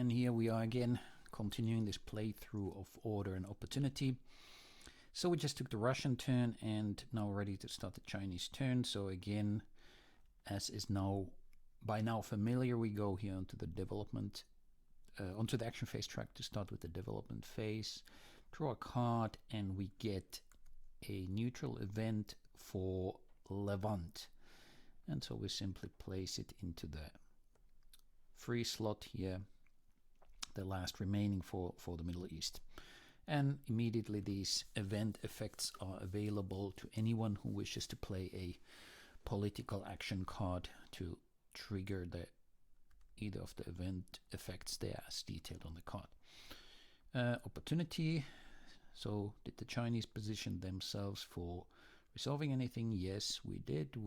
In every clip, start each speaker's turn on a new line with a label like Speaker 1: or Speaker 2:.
Speaker 1: and here we are again continuing this playthrough of Order and Opportunity. So we just took the Russian turn and now ready to start the Chinese turn. So again, as is now by now familiar, we go here onto the development, onto the action phase track to start with the development phase. Draw a card and we get a neutral event for Levant. And so we simply place it into the free slot here, the last remaining for the Middle East. And immediately these event effects are available to anyone who wishes to play a political action card to trigger either of the event effects there as detailed on the card. Opportunity. So did the Chinese position themselves for resolving anything? Yes, we did.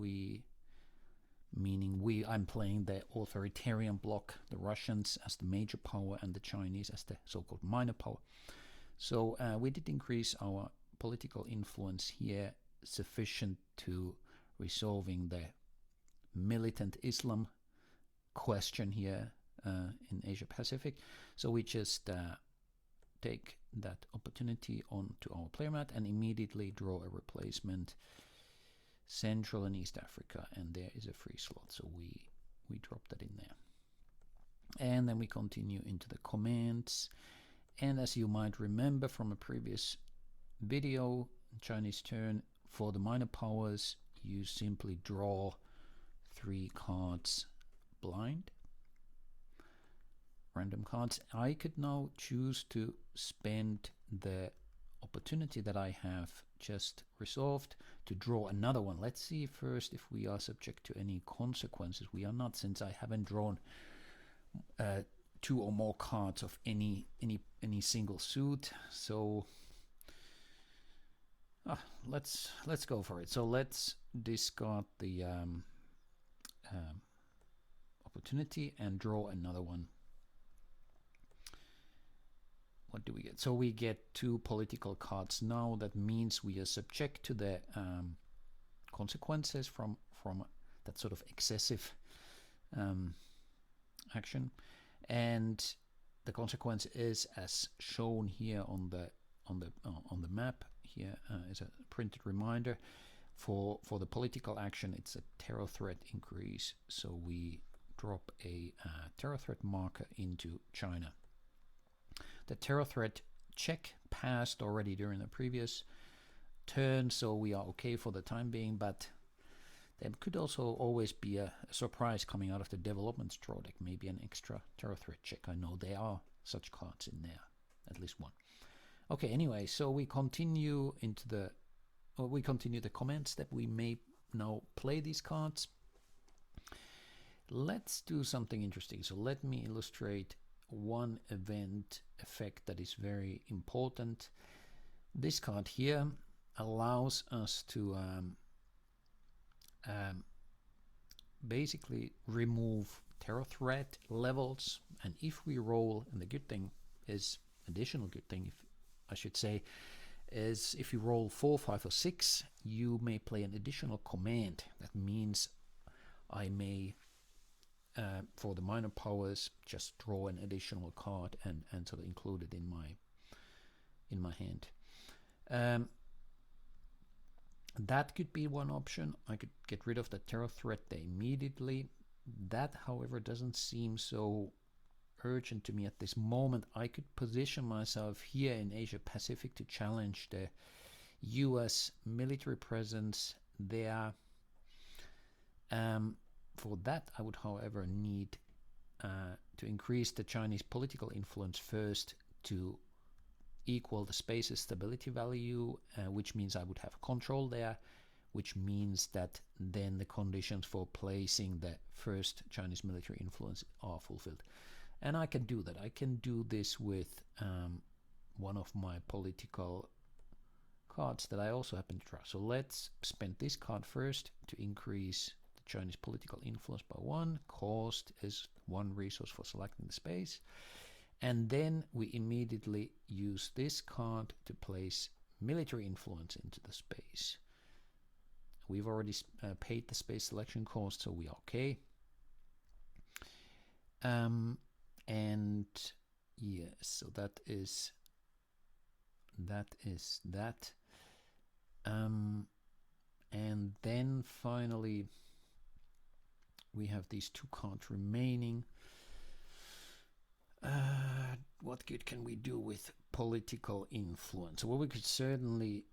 Speaker 1: I'm playing the authoritarian bloc, the Russians as the major power and the Chinese as the so-called minor power. So we did increase our political influence here sufficient to resolving the militant Islam question here in Asia Pacific. So we just take that opportunity onto our player mat and immediately draw a replacement Central and East Africa, and there is a free slot, so we drop that in there. And then we continue into the commands, and as you might remember from a previous video, Chinese turn, for the minor powers you simply draw 3 cards blind, random cards. I could now choose to spend the opportunity that I have just resolved to draw another one. Let's see first if we are subject to any consequences. We are not, since I haven't drawn 2 or more cards of any single suit. So let's go for it. So let's discard the opportunity and draw another one. What do we get? So we get 2 political cards now. That means we are subject to the consequences from that sort of excessive action, and the consequence is as shown here on the map. Here is a printed reminder for the political action. It's a terror threat increase, so we drop a terror threat marker into China. The terror threat check passed already during the previous turn, so we are okay for the time being, but there could also always be a surprise coming out of the development draw deck, maybe an extra terror threat check. I know there are such cards in there, at least one. Okay, anyway, so we continue into the comments that we may now play these cards. Let's do something interesting. So let me illustrate one event effect that is very important. This card here allows us to basically remove terror threat levels, and if we roll, and the good thing is, additional good thing, if I should say, is if you roll 4, 5 or 6, you may play an additional command. That means I may for the minor powers just draw an additional card and sort of include it in my hand. That could be one option. I could get rid of the terror threat there immediately. That, however, doesn't seem so urgent to me at this moment. I could position myself here in Asia Pacific to challenge the US military presence there. For that, I would, however, need to increase the Chinese political influence first to equal the space's stability value, which means I would have control there, which means that then the conditions for placing the first Chinese military influence are fulfilled. And I can do that. I can do this with one of my political cards that I also happen to draw. So let's spend this card first to increase Chinese political influence by 1. Cost is 1 resource for selecting the space. And then we immediately use this card to place military influence into the space. We've already paid the space selection cost, so we are okay. And yes, so that is that. And then finally we have these 2 cards remaining. What good can we do with political influence? Well, we could certainly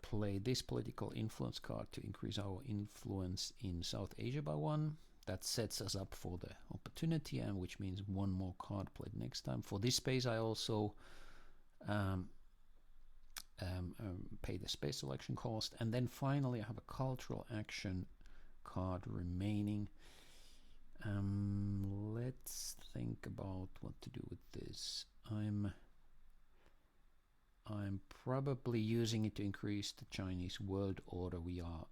Speaker 1: play this political influence card to increase our influence in South Asia by 1. That sets us up for the opportunity, and which means 1 more card played next time. For this space, I also pay the space selection cost. And then finally, I have a cultural action card remaining. Let's think about what to do with this. I'm probably using it to increase the Chinese world order. We are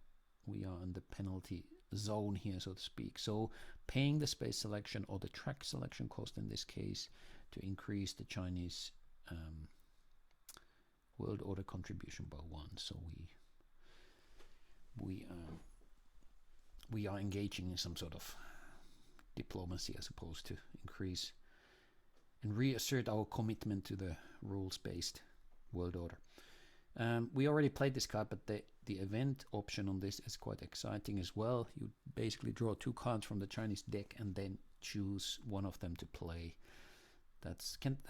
Speaker 1: in the penalty zone here, so to speak. So paying the space selection or the track selection cost in this case to increase the Chinese world order contribution by 1. So we are engaging in some sort of diplomacy, as opposed to increase and reassert our commitment to the rules-based world order. We already played this card, but the event option on this is quite exciting as well. You basically draw 2 cards from the Chinese deck and then choose one of them to play. That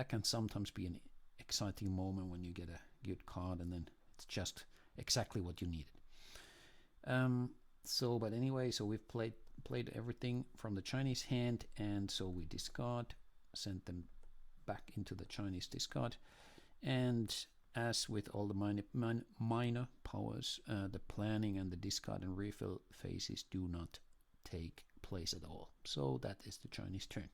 Speaker 1: can sometimes be an exciting moment when you get a good card and then it's just exactly what you needed. But anyway, so we've played everything from the Chinese hand, and so we discard, send them back into the Chinese discard. And as with all the minor powers, the planning and the discard and refill phases do not take place at all. So that is the Chinese turn.